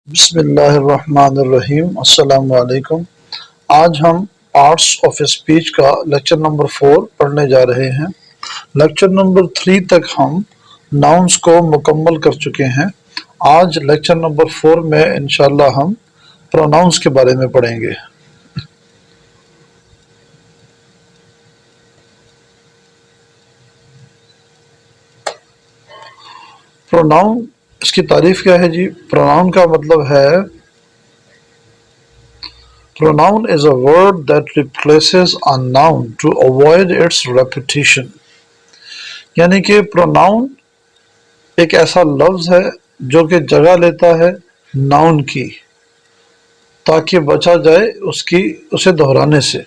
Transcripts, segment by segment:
بسم اللہ الرحمن الرحیم، السلام علیکم۔ آج ہم آرٹس آف اسپیچ کا لیکچر نمبر 4 پڑھنے جا رہے ہیں۔ لیکچر نمبر 3 تک ہم ناؤنس کو مکمل کر چکے ہیں۔ آج لیکچر نمبر 4 میں انشاءاللہ ہم پروناؤنس کے بارے میں پڑھیں گے۔ پروناؤن، اس کی تعریف کیا ہے جی؟ پروناؤن کا مطلب ہے pronoun is a word that replaces a noun to avoid its repetition۔ یعنی کہ pronoun ایک ایسا لفظ ہے جو کہ جگہ لیتا ہے noun کی تاکہ بچا جائے اسے دہرانے سے۔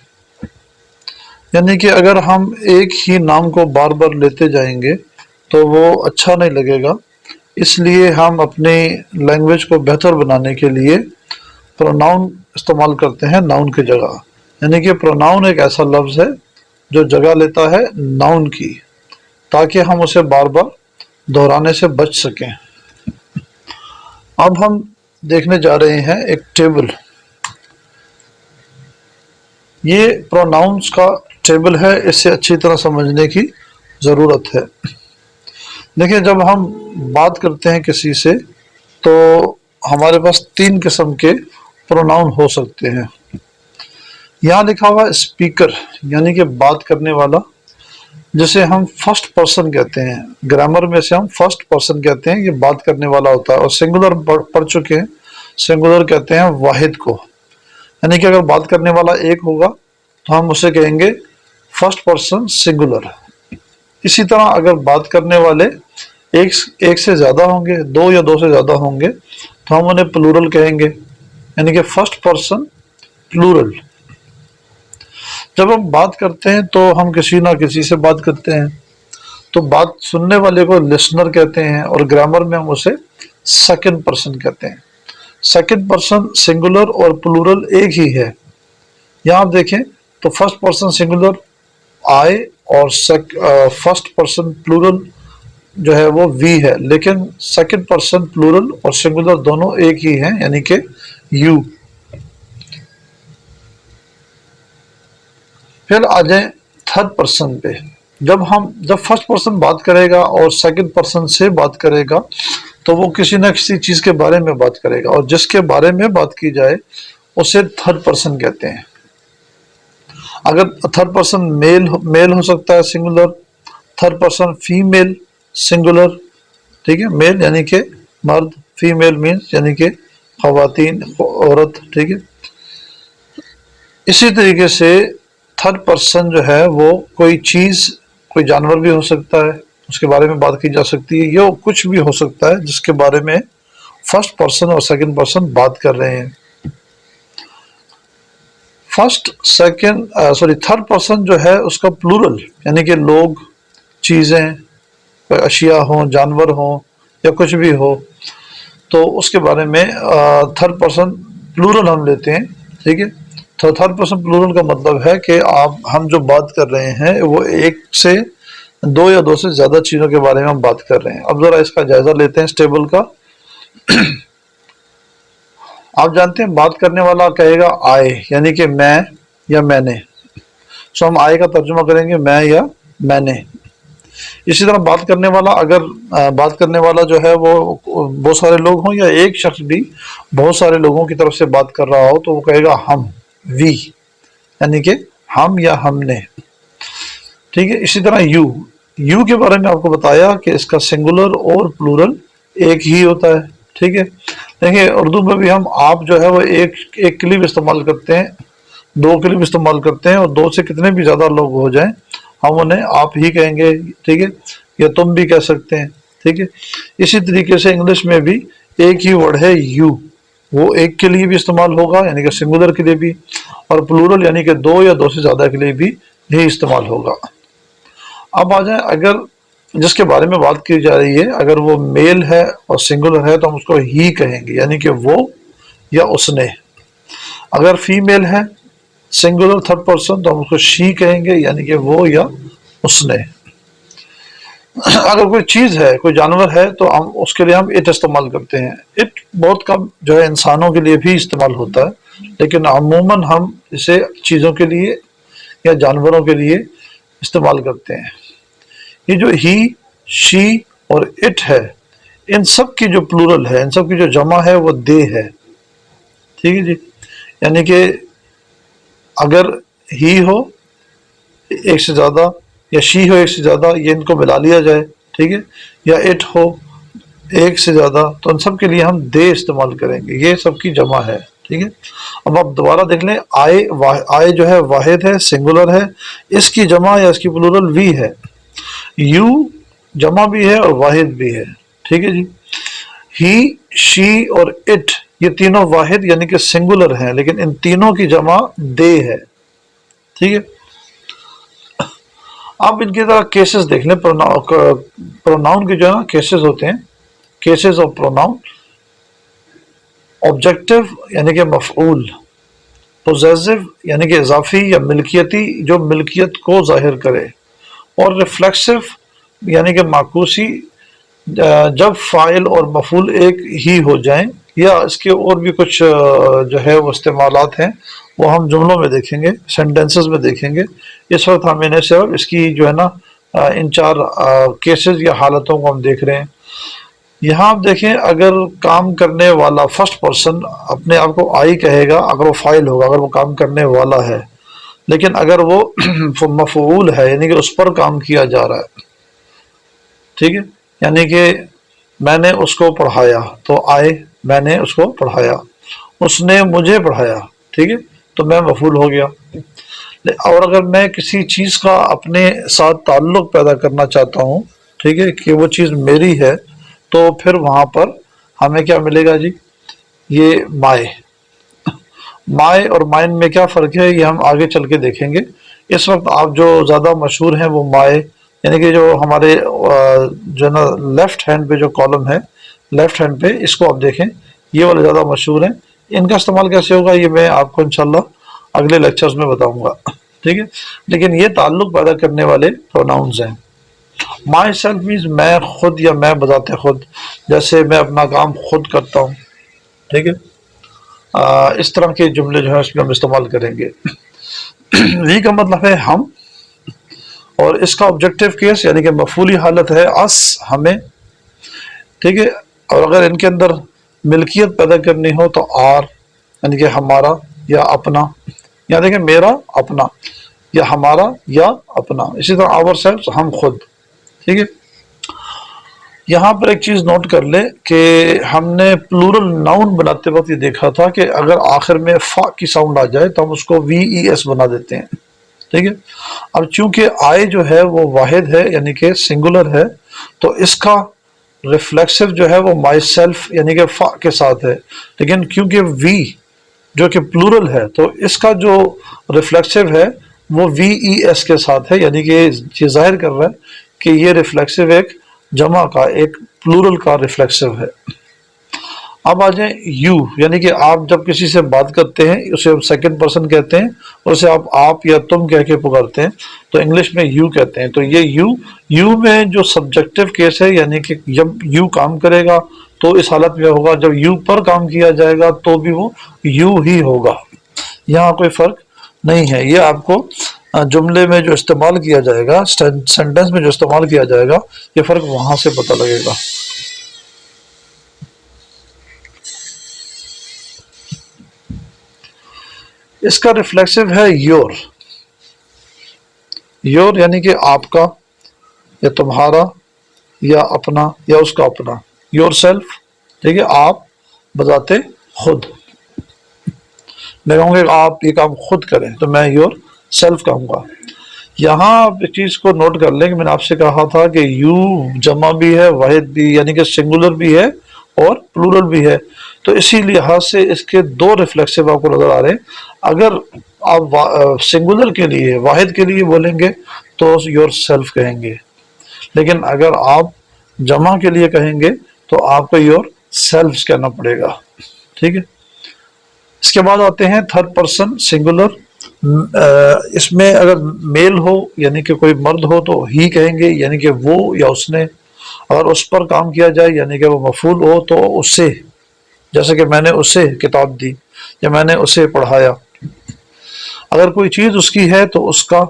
یعنی کہ اگر ہم ایک ہی نام کو بار بار لیتے جائیں گے تو وہ اچھا نہیں لگے گا، اس لیے ہم اپنی لینگویج کو بہتر بنانے کے لیے پروناؤن استعمال کرتے ہیں ناؤن کی جگہ۔ یعنی کہ پروناؤن ایک ایسا لفظ ہے جو جگہ لیتا ہے ناؤن کی تاکہ ہم اسے بار بار دہرانے سے بچ سکیں۔ اب ہم دیکھنے جا رہے ہیں ایک ٹیبل۔ یہ پروناؤنس کا ٹیبل ہے، اس سے اچھی طرح سمجھنے کی ضرورت ہے۔ دیکھیں، جب ہم بات کرتے ہیں کسی سے تو ہمارے پاس 3 قسم کے پروناؤن ہو سکتے ہیں۔ یہاں لکھا ہوا اسپیکر، یعنی کہ بات کرنے والا، جسے ہم فرسٹ پرسن کہتے ہیں۔ گرامر میں سے ہم فرسٹ پرسن کہتے ہیں، یہ بات کرنے والا ہوتا ہے۔ اور سنگولر پڑھ چکے ہیں، سنگولر کہتے ہیں واحد کو۔ یعنی کہ اگر بات کرنے والا ایک ہوگا تو ہم اسے کہیں گے فرسٹ پرسن سنگولر۔ اسی طرح اگر بات کرنے والے ایک سے زیادہ ہوں گے، 2 یا 2 سے زیادہ ہوں گے، تو ہم انہیں پلورل کہیں گے، یعنی کہ فرسٹ پرسن پلورل۔ جب ہم بات کرتے ہیں تو ہم کسی نہ کسی سے بات کرتے ہیں، تو بات سننے والے کو لسنر کہتے ہیں، اور گرامر میں ہم اسے سیکنڈ پرسن کہتے ہیں۔ سیکنڈ پرسن سنگولر اور پلورل ایک ہی ہے۔ یہاں آپ دیکھیں تو فرسٹ پرسن سنگولر آئی اور فرسٹ پرسن پلورل جو ہے وہ وی ہے، لیکن سیکنڈ پرسن پلورل اور سنگولر دونوں ایک ہی ہیں، یعنی کہ یو۔ پھر آ جائیں تھرڈ پرسن پہ۔ جب فرسٹ پرسن بات کرے گا اور سیکنڈ پرسن سے بات کرے گا تو وہ کسی نہ کسی چیز کے بارے میں بات کرے گا، اور جس کے بارے میں بات کی جائے اسے تھرڈ پرسن کہتے ہیں۔ اگر تھرڈ پرسن میل ہو سکتا ہے singular, third person female singular, ٹھیک ہے، میل یعنی کہ مرد، فیمیل مینز یعنی کہ خواتین، عورت، ٹھیک ہے۔ اسی طریقے سے تھرڈ پرسن جو ہے وہ کوئی چیز، کوئی جانور بھی ہو سکتا ہے، اس کے بارے میں بات کی جا سکتی ہے، یا کچھ بھی ہو سکتا ہے جس کے بارے میں فرسٹ پرسن اور سیکنڈ پرسن بات کر رہے ہیں۔ تھرڈ پرسن جو ہے اس کا پلورل، یعنی کہ لوگ، چیزیں، اشیاء ہوں، جانور ہوں، یا کچھ بھی ہو، تو اس کے بارے میں تھرڈ پرسن پلورل ہم لیتے ہیں، ٹھیک ہے۔ تو تھرڈ پرسن پلورل کا مطلب ہے کہ ہم جو بات کر رہے ہیں وہ ایک سے 2 یا 2 سے زیادہ چیزوں کے بارے میں ہم بات کر رہے ہیں۔ اب ذرا اس کا جائزہ لیتے ہیں اس ٹیبل کا۔ آپ جانتے ہیں بات کرنے والا کہے گا آئے، یعنی کہ میں یا میں نے، سو ہم آئے کا ترجمہ کریں گے میں یا میں نے۔ اسی طرح بات کرنے والا، اگر بات کرنے والا جو ہے وہ بہت سارے لوگ ہوں، یا ایک شخص بھی بہت سارے لوگوں کی طرف سے بات کر رہا ہو، تو وہ کہے گا ہم، وی، یعنی کہ ہم یا ہم نے، ٹھیک ہے۔ اسی طرح یو کے بارے میں آپ کو بتایا کہ اس کا سنگولر اور پلورل ایک ہی ہوتا ہے، ٹھیک ہے۔ دیکھیں اردو میں بھی ہم آپ جو ہے وہ ایک کے لیے بھی استعمال کرتے ہیں، 2 کے لیے بھی استعمال کرتے ہیں، اور 2 سے کتنے بھی زیادہ لوگ ہو جائیں ہم انہیں آپ ہی کہیں گے، ٹھیک ہے، یا تم بھی کہہ سکتے ہیں، ٹھیک ہے۔ اسی طریقے سے انگلش میں بھی ایک ہی ورڈ ہے یو، وہ ایک کے لیے بھی استعمال ہوگا، یعنی کہ سنگولر کے لیے بھی، اور پلورل یعنی کہ 2 یا 2 سے زیادہ کے لیے بھی یہی استعمال ہوگا۔ اب آ جائیں، اگر جس کے بارے میں بات کی جا رہی ہے اگر وہ میل ہے اور سنگولر ہے تو ہم اس کو ہی کہیں گے، یعنی کہ وہ یا اس نے۔ اگر فیمیل ہے سنگولر تھرڈ پرسن تو ہم اس کو شی کہیں گے، یعنی کہ وہ یا اس نے۔ اگر کوئی چیز ہے، کوئی جانور ہے، تو ہم اس کے لیے ہم اٹ استعمال کرتے ہیں. اٹ بہت کم جو ہے انسانوں کے لیے بھی استعمال ہوتا ہے، لیکن عموماً ہم اسے چیزوں کے لیے یا جانوروں کے لیے استعمال کرتے ہیں. یہ جو ہی، شی اور اٹ ہے، ان سب کی جو پلورل ہے، ان سب کی جو جمع ہے وہ دے ہے. ٹھیک ہے جی. یعنی کہ اگر ہی ہو ایک سے زیادہ، یا شی ہو ایک سے زیادہ، یہ ان کو ملا لیا جائے، ٹھیک ہے، یا اٹ ہو ایک سے زیادہ، تو ان سب کے لیے ہم دے استعمال کریں گے. یہ سب کی جمع ہے. ٹھیک ہے. اب آپ دوبارہ دیکھ لیں، آئے جو ہے واحد ہے، سنگولر ہے. اس کی جمع یا اس کی پلورل وی ہے. یو جمع بھی ہے اور واحد بھی ہے. ٹھیک ہے جی. ہی، شی اور اٹ یہ تینوں واحد یعنی کہ سنگولر ہیں، لیکن ان تینوں کی جمع دے ہے. ٹھیک ہے. آپ ان کی طرح کیسز دیکھ لیں. پروناؤن کے جو ہے نا کیسز ہوتے ہیں، کیسز آف پروناؤن. آبجیکٹو یعنی کہ مفعول، پوزیسو یعنی کہ اضافی یا ملکیتی جو ملکیت کو ظاہر کرے، اور ریفلیکسو یعنی کہ معکوسی جب فاعل اور مفعول ایک ہی ہو جائیں. یا اس کے اور بھی کچھ جو ہے وہ استعمالات ہیں، وہ ہم جملوں میں دیکھیں گے، سینٹینسز میں دیکھیں گے. اس وقت ہم انہیں صرف اس کی جو ہے نا ان چار کیسز یا حالتوں کو ہم دیکھ رہے ہیں. یہاں آپ دیکھیں، اگر کام کرنے والا فرسٹ پرسن اپنے آپ کو آئی کہے گا اگر وہ فاعل ہوگا، اگر وہ کام کرنے والا ہے. لیکن اگر وہ مفعول ہے یعنی کہ اس پر کام کیا جا رہا ہے، ٹھیک ہے، یعنی کہ میں نے اس کو پڑھایا تو آئے، میں نے اس کو پڑھایا. اس نے مجھے پڑھایا، ٹھیک ہے، تو میں مفعول ہو گیا. اور اگر میں کسی چیز کا اپنے ساتھ تعلق پیدا کرنا چاہتا ہوں، ٹھیک ہے، کہ وہ چیز میری ہے، تو پھر وہاں پر ہمیں کیا ملے گا جی؟ یہ مائے. مائے اور مائن میں کیا فرق ہے یہ ہم آگے چل کے دیکھیں گے. اس وقت آپ جو زیادہ مشہور ہیں وہ مائے، یعنی کہ جو ہمارے جو نا لیفٹ ہینڈ پہ جو کالم ہے، لیفٹ ہینڈ پہ اس کو آپ دیکھیں، یہ والے زیادہ مشہور ہیں. ان کا استعمال کیسے ہوگا یہ میں آپ کو انشاءاللہ اگلے لیکچرز میں بتاؤں گا. ٹھیک ہے. لیکن یہ تعلق پیدا کرنے والے پروناؤنز ہیں. مائی سیلف مینز میں خود یا میں بذات خود، جیسے میں اپنا کام خود کرتا ہوں. ٹھیک ہے. اس طرح کے جملے جو ہیں اس میں ہم استعمال کریں گے. وی کا مطلب ہے ہم، اور اس کا آبجیکٹو کیس یعنی کہ مفعولی حالت ہے اس، ہمیں. ٹھیک ہے. اور اگر ان کے اندر ملکیت پیدا کرنی ہو تو آر یعنی کہ ہمارا یا اپنا. یا دیکھیں میرا اپنا، یا ہمارا یا اپنا. اسی طرح آور سیلف ہم خود. ٹھیک ہے. یہاں پر ایک چیز نوٹ کر لیں کہ ہم نے پلورل ناؤن بناتے وقت یہ دیکھا تھا کہ اگر آخر میں فا کی ساؤنڈ آ جائے تو ہم اس کو وی ای ایس بنا دیتے ہیں. ٹھیک ہے. اب چونکہ آئے جو ہے وہ واحد ہے یعنی کہ سنگولر ہے، تو اس کا ریفلیکسو جو ہے وہ مائی سیلف یعنی کہ فا کے ساتھ ہے. لیکن کیونکہ وی جو کہ پلورل ہے تو اس کا جو ریفلیکسو ہے وہ وی ای ایس کے ساتھ ہے، یعنی کہ یہ ظاہر کر رہا ہے کہ یہ ریفلیکسو ایک جمع کا، ایک پلورل کا ریفلیکسو ہے. اب آ جائیں یو، یعنی کہ آپ جب کسی سے بات کرتے ہیں اسے ہم سیکنڈ پرسن کہتے ہیں، اور اسے آپ یا تم کہہ کے پکارتے ہیں تو انگلش میں یو کہتے ہیں. تو یہ یو میں جو سبجیکٹو کیس ہے، یعنی کہ جب یو کام کرے گا تو اس حالت میں ہوگا، جب یو پر کام کیا جائے گا تو بھی وہ یو ہی ہوگا. یہاں کوئی فرق نہیں ہے. یہ آپ کو جملے میں جو استعمال کیا جائے گا، سینٹنس میں جو استعمال کیا جائے گا، یہ فرق وہاں سے پتہ لگے گا. اس کا ریفلیکسو ہے یور. یور یعنی کہ آپ کا یا تمہارا یا اپنا یا اس کا اپنا. یور سیلف، ٹھیک ہے، آپ بذات خود. میں کہوں گا آپ یہ کام خود کریں تو میں یور سیلف کہوں گا. یہاں آپ ایک چیز کو نوٹ کر لیں کہ میں نے آپ سے کہا تھا کہ یو جمع بھی ہے، واحد بھی یعنی کہ سنگولر بھی ہے اور پلورل بھی ہے. تو اسی لحاظ سے اس کے دو ریفلیکسو آپ کو نظر آ رہے ہیں. اگر آپ سنگولر کے لیے، واحد کے لیے بولیں گے تو یور سیلف کہیں گے، لیکن اگر آپ جمع کے لیے کہیں گے تو آپ کو یور سیلفز کہنا پڑے گا. ٹھیک ہے. اس کے بعد آتے ہیں تھرڈ پرسن سنگولر اس میں اگر میل ہو یعنی کہ کوئی مرد ہو تو ہی کہیں گے یعنی کہ وہ یا اس نے. اگر اس پر کام کیا جائے یعنی کہ وہ مفعول ہو تو اس سے، جیسے کہ میں نے اسے کتاب دی یا میں نے اسے پڑھایا. اگر کوئی چیز اس کی ہے تو اس کا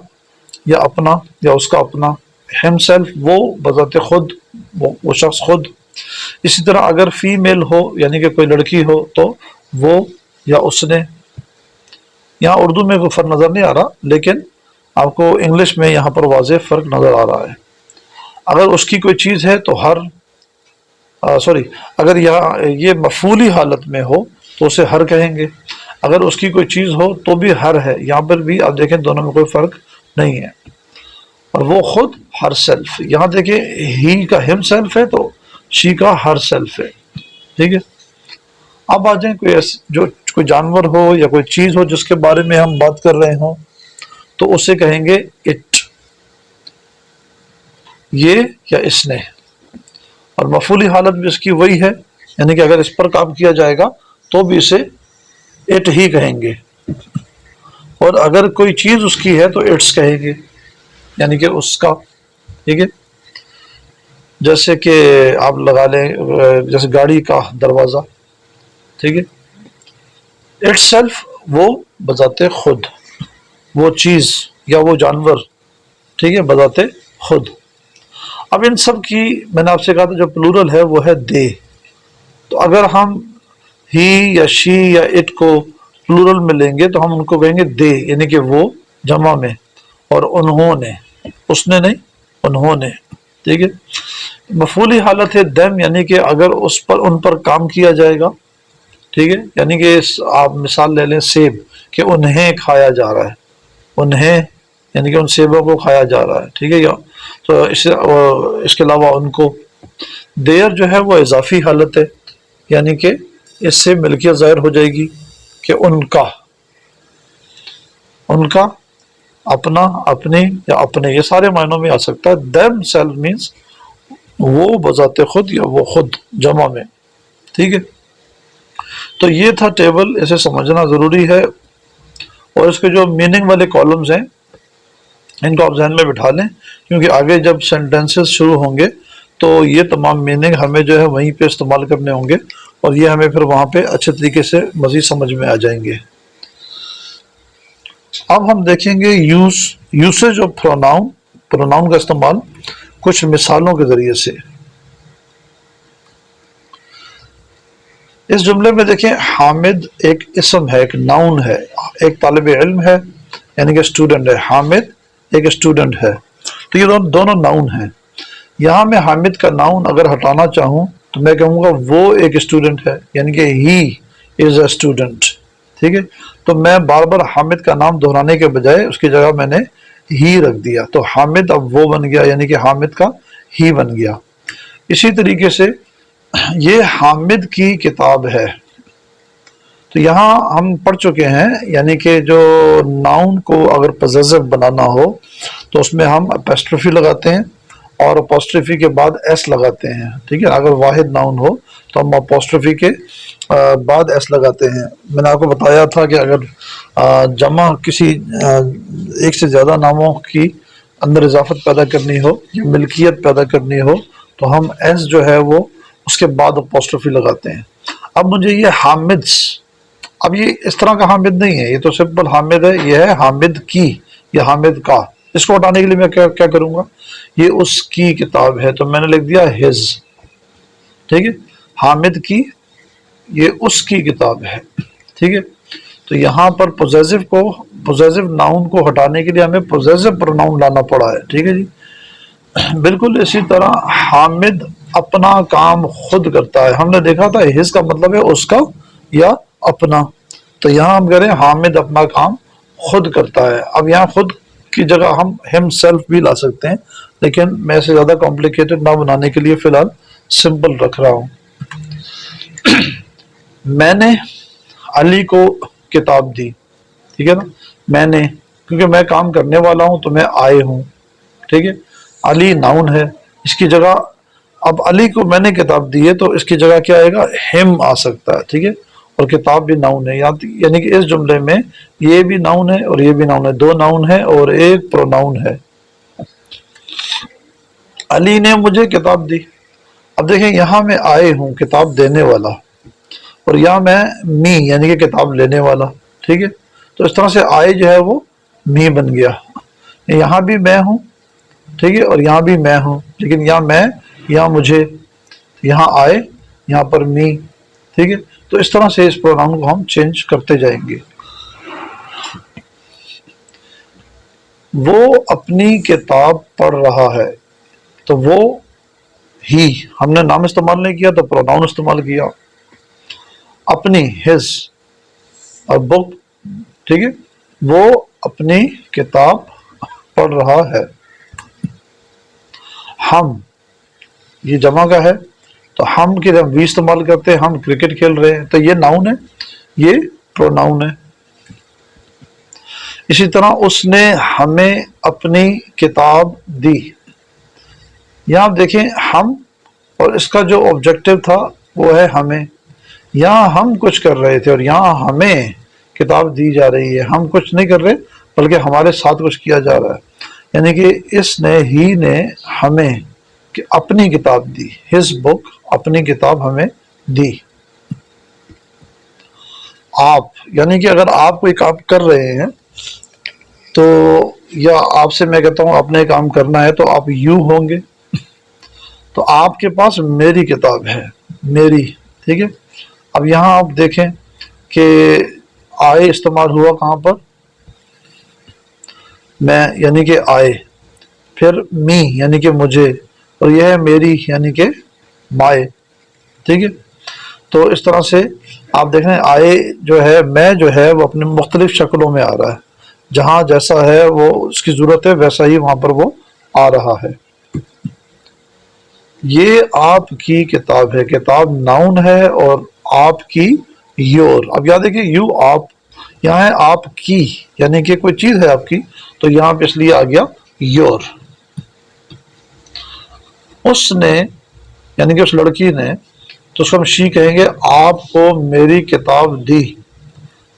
یا اپنا یا اس کا اپنا. ہم سیلف وہ بذات خود، وہ شخص خود. اسی طرح اگر فیمیل ہو یعنی کہ کوئی لڑکی ہو تو وہ یا اس نے. یہاں اردو میں کوئی فرق نظر نہیں آ رہا لیکن آپ کو انگلش میں یہاں پر واضح فرق نظر آ رہا ہے. اگر اس کی کوئی چیز ہے تو ہر اگر یہ مفعولی حالت میں ہو تو اسے ہر کہیں گے. اگر اس کی کوئی چیز ہو تو بھی ہر ہے. یہاں پر بھی آپ دیکھیں دونوں میں کوئی فرق نہیں ہے. اور وہ خود ہر سیلف، یہاں دیکھیں ہی کا ہم سیلف ہے تو شی کا ہر سیلف ہے. ٹھیک ہے. اب آ جائیں کوئی جانور ہو یا کوئی چیز ہو جس کے بارے میں ہم بات کر رہے ہوں تو اسے کہیں گے اٹ، یہ یا اس نے. اور مفعولی حالت بھی اس کی وہی ہے یعنی کہ اگر اس پر کام کیا جائے گا تو بھی اسے اٹ ہی کہیں گے. اور اگر کوئی چیز اس کی ہے تو اٹس کہیں گے یعنی کہ اس کا. ٹھیک ہے. جیسے کہ آپ لگا لیں جیسے گاڑی کا دروازہ. ٹھیک ہے. اٹ سیلف وہ بذات خود، وہ چیز یا وہ جانور. ٹھیک ہے. بذات خود. اب ان سب کی میں نے آپ سے کہا تھا جو پلورل ہے وہ ہے دے. تو اگر ہم ہی یا شی یا اٹ کو پلورل میں لیں گے تو ہم ان کو کہیں گے دے یعنی کہ وہ جمع میں، اور انہوں نے، اس نے نہیں انہوں نے. ٹھیک ہے. مفعولی حالت ہے دم یعنی کہ اگر اس پر ان پر کام کیا جائے گا. ٹھیک ہے. یعنی کہ آپ مثال لے لیں سیب کہ انہیں کھایا جا رہا ہے. انہیں یعنی کہ ان سیبوں کو کھایا جا رہا ہے. ٹھیک ہے. تو اس کے علاوہ ان کو. دیر جو ہے وہ اضافی حالت ہے یعنی کہ اس سے ملکیت ظاہر ہو جائے گی کہ ان کا، اپنا، اپنے یا اپنے، یہ سارے معنوں میں آ سکتا ہے. them self means وہ بذات خود یا وہ خود جمع میں. ٹھیک ہے. تو یہ تھا ٹیبل، اسے سمجھنا ضروری ہے. اور اس کے جو میننگ والے کالمز ہیں ان کو آپ ذہن میں بٹھا لیں کیونکہ آگے جب سینٹینسز شروع ہوں گے تو یہ تمام میننگ ہمیں جو ہے وہیں پہ استعمال کرنے ہوں گے اور یہ ہمیں پھر وہاں پہ اچھے طریقے سے مزید سمجھ میں آ جائیں گے. اب ہم دیکھیں گے یوسیج آف پروناؤن کا استعمال کچھ مثالوں کے ذریعے سے. اس جملے میں دیکھیں حامد ایک اسم ہے، ایک ناؤن ہے. ایک طالب علم ہے یعنی کہ اسٹوڈنٹ ہے. حامد ایک اسٹوڈنٹ ہے. تو یہ دونوں ناؤن ہیں. یہاں میں حامد کا ناؤن اگر ہٹانا چاہوں تو میں کہوں گا وہ ایک اسٹوڈنٹ ہے یعنی کہ ہی از اے اسٹوڈنٹ. ٹھیک ہے. تو میں بار بار حامد کا نام دہرانے کے بجائے اس کی جگہ میں نے ہی رکھ دیا تو حامد اب وہ بن گیا یعنی کہ حامد کا ہی بن گیا. اسی طریقے سے یہ حامد کی کتاب ہے. تو یہاں ہم پڑھ چکے ہیں یعنی کہ جو ناؤن کو اگر پوزیسو بنانا ہو تو اس میں ہم اپاسٹروفی لگاتے ہیں اور اپاسٹروفی کے بعد ایس لگاتے ہیں. ٹھیک ہے. اگر واحد ناؤن ہو تو ہم اپاسٹروفی کے بعد ایس لگاتے ہیں. میں نے آپ کو بتایا تھا کہ اگر جمع کسی ایک سے زیادہ ناموں کی اندر اضافت پیدا کرنی ہو یا ملکیت پیدا کرنی ہو تو ہم ایس جو ہے وہ اس کے بعد اپاسٹروفی لگاتے ہیں. اب مجھے یہ حامدس، اب یہ اس طرح کا حامد نہیں ہے، یہ تو سمپل حامد ہے. یہ ہے حامد کی یا حامد کا. اس کو ہٹانے کے لیے میں کیا کروں گا، یہ اس کی کتاب ہے تو میں نے لکھ دیا ہز. ٹھیک ہے. حامد کی، یہ اس کی کتاب ہے. ٹھیک ہے. تو یہاں پر پوزیسو ناؤن کو ہٹانے کے لیے ہمیں پوزیسو پروناؤن لانا پڑا ہے. ٹھیک ہے جی. بالکل اسی طرح حامد اپنا کام خود کرتا ہے. ہم نے دیکھا تھا ہز کا مطلب ہے اس کا یا اپنا. تو یہاں ہم کہہ رہے ہیں حامد اپنا کام خود کرتا ہے. اب یہاں خود کی جگہ ہم سیلف بھی لا سکتے ہیں لیکن میں اسے زیادہ کمپلیکیٹڈ نہ بنانے کے لیے فی الحال سمپل رکھ رہا ہوں. میں نے علی کو کتاب دی. ٹھیک ہے نا. میں نے، کیونکہ میں کام کرنے والا ہوں تو میں آئے ہوں. ٹھیک ہے. علی ناؤن ہے. اس کی جگہ اب علی کو میں نے کتاب دی ہے تو اس کی جگہ کیا آئے گا، ہم آ سکتا ہے. ٹھیک ہے. اور کتاب بھی ناؤن ہے، یعنی کہ اس جملے میں یہ بھی ناؤن ہے اور یہ بھی ناؤن ہے، دو ناؤن ہے اور ایک پروناؤن ہے۔ علی نے مجھے کتاب دی۔ اب دیکھیں یہاں میں آئے ہوں کتاب دینے والا، اور یہاں میں می یعنی کہ کتاب لینے والا، ٹھیک ہے؟ تو اس طرح سے آئے جو ہے وہ می بن گیا۔ یہاں بھی میں ہوں، ٹھیک ہے، اور یہاں بھی میں ہوں، لیکن یہاں میں، یہاں مجھے، یہاں آئے، یہاں پر می، ٹھیک ہے؟ تو اس طرح سے اس پروناؤن کو ہم چینج کرتے جائیں گے۔ وہ اپنی کتاب پڑھ رہا ہے، تو وہ ہی، ہم نے نام استعمال نہیں کیا تو پروناؤن استعمال کیا۔ اپنی ہز اور بک، ٹھیک ہے، وہ اپنی کتاب پڑھ رہا ہے۔ ہم، یہ جمع کا ہے تو ہم کے جب وی استعمال کرتے ہیں، ہم کرکٹ کھیل رہے ہیں، تو یہ ناؤن ہے، یہ پروناؤن ہے۔ اسی طرح اس نے ہمیں اپنی کتاب دی۔ یہاں آپ دیکھیں ہم، اور اس کا جو آبجیکٹو تھا وہ ہے ہمیں۔ یہاں ہم کچھ کر رہے تھے اور یہاں ہمیں کتاب دی جا رہی ہے۔ ہم کچھ نہیں کر رہے بلکہ ہمارے ساتھ کچھ کیا جا رہا ہے، یعنی کہ اس نے، ہی نے ہمیں اپنی کتاب دی، ہز بک، اپنی کتاب ہمیں دی۔ آپ، یعنی کہ اگر آپ کوئی کام کر رہے ہیں تو، یا آپ سے میں کہتا ہوں آپ نے کام کرنا ہے تو آپ یوں ہوں گے، تو آپ کے پاس میری کتاب ہے، میری، ٹھیک ہے۔ اب یہاں آپ دیکھیں کہ آئے استعمال ہوا کہاں پر؟ میں یعنی کہ آئے، پھر می یعنی کہ مجھے، اور یہ ہے میری یعنی کہ مائے، ٹھیک ہے۔ تو اس طرح سے آپ دیکھ رہے ہیں آئے جو ہے، میں جو ہے وہ اپنے مختلف شکلوں میں آ رہا ہے، جہاں جیسا ہے وہ اس کی ضرورت ہے ویسا ہی وہاں پر وہ آ رہا ہے۔ یہ آپ کی کتاب ہے، کتاب ناؤن ہے اور آپ کی یور۔ اب یاد ہے کہ یو آپ، یہاں ہے آپ کی، یعنی کہ کوئی چیز ہے آپ کی، تو یہاں پہ اس لیے آ گیا یور۔ اس نے یعنی کہ اس لڑکی نے، تو اس کو ہم شی کہیں گے، آپ کو میری کتاب دی۔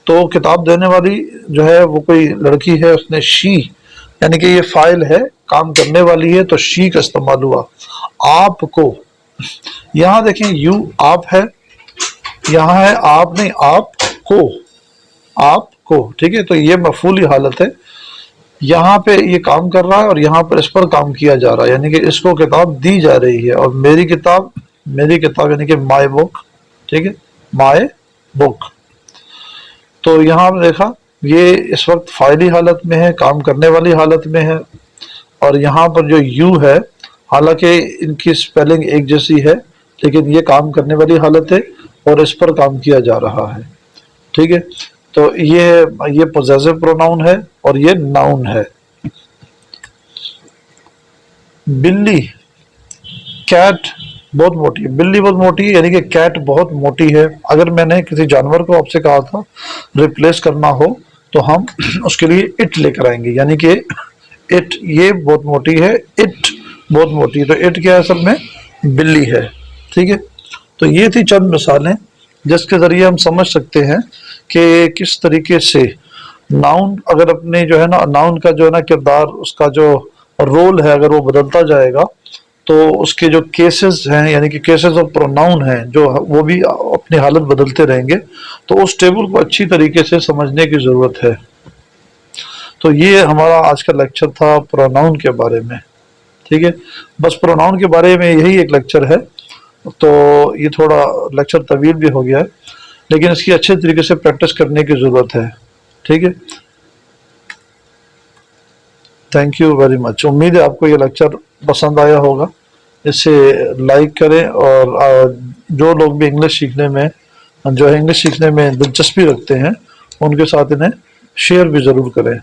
تو کتاب دینے والی جو ہے وہ کوئی لڑکی ہے، اس نے شی، یعنی کہ یہ فاعل ہے، کام کرنے والی ہے، تو شی کا استعمال ہوا۔ آپ کو، یہاں دیکھیں یو آپ ہے، یہاں ہے آپ نہیں، آپ کو، آپ کو، ٹھیک ہے۔ تو یہ مفعولی حالت ہے، یہاں پہ یہ کام کر رہا ہے اور یہاں پر اس پر کام کیا جا رہا ہے، یعنی کہ اس کو کتاب دی جا رہی ہے، اور میری کتاب، میری کتاب یعنی کہ مائی بک، ٹھیک ہے، مائی بک۔ تو یہاں ہم نے دیکھا یہ اس وقت فاعلی حالت میں ہے، کام کرنے والی حالت میں ہے، اور یہاں پر جو یو ہے، حالانکہ ان کی سپیلنگ ایک جیسی ہے لیکن یہ کام کرنے والی حالت ہے اور اس پر کام کیا جا رہا ہے، ٹھیک ہے۔ تو یہ پوزیسو پروناؤن ہے اور یہ ناؤن ہے۔ بلی، کیٹ بہت موٹی ہے، بلی بہت موٹی ہے، یعنی کہ کیٹ بہت موٹی ہے۔ اگر میں نے کسی جانور کو آپ سے کہا تھا ریپلیس کرنا ہو تو ہم اس کے لیے اٹ لے کر آئیں گے، یعنی کہ اٹ، یہ بہت موٹی ہے، اٹ بہت موٹی ہے، تو اٹ کیا ہے؟ اصل میں بلی ہے، ٹھیک ہے۔ تو یہ تھی چند مثالیں جس کے ذریعے ہم سمجھ سکتے ہیں کہ کس طریقے سے ناؤن، اگر اپنے جو ہے نا ناؤن کا جو ہے نا کردار، اس کا جو رول ہے، اگر وہ بدلتا جائے گا تو اس کے جو کیسز ہیں، یعنی کہ کیسز آف پروناؤن ہیں، جو وہ بھی اپنی حالت بدلتے رہیں گے، تو اس ٹیبل کو اچھی طریقے سے سمجھنے کی ضرورت ہے۔ تو یہ ہمارا آج کا لیکچر تھا پروناؤن کے بارے میں، ٹھیک ہے۔ بس پروناؤن کے بارے میں یہی ایک لیکچر ہے، تو یہ تھوڑا لیکچر طویل بھی ہو گیا ہے، لیکن اس کی اچھے طریقے سے پریکٹس کرنے کی ضرورت ہے، ٹھیک ہے۔ Thank you very much. امید ہے آپ کو یہ لیکچر پسند آیا ہوگا، اسے لائک کریں، اور جو لوگ بھی انگلش سیکھنے میں، جو انگلش سیکھنے میں دلچسپی رکھتے ہیں، ان کے ساتھ انہیں شیئر بھی ضرور کریں۔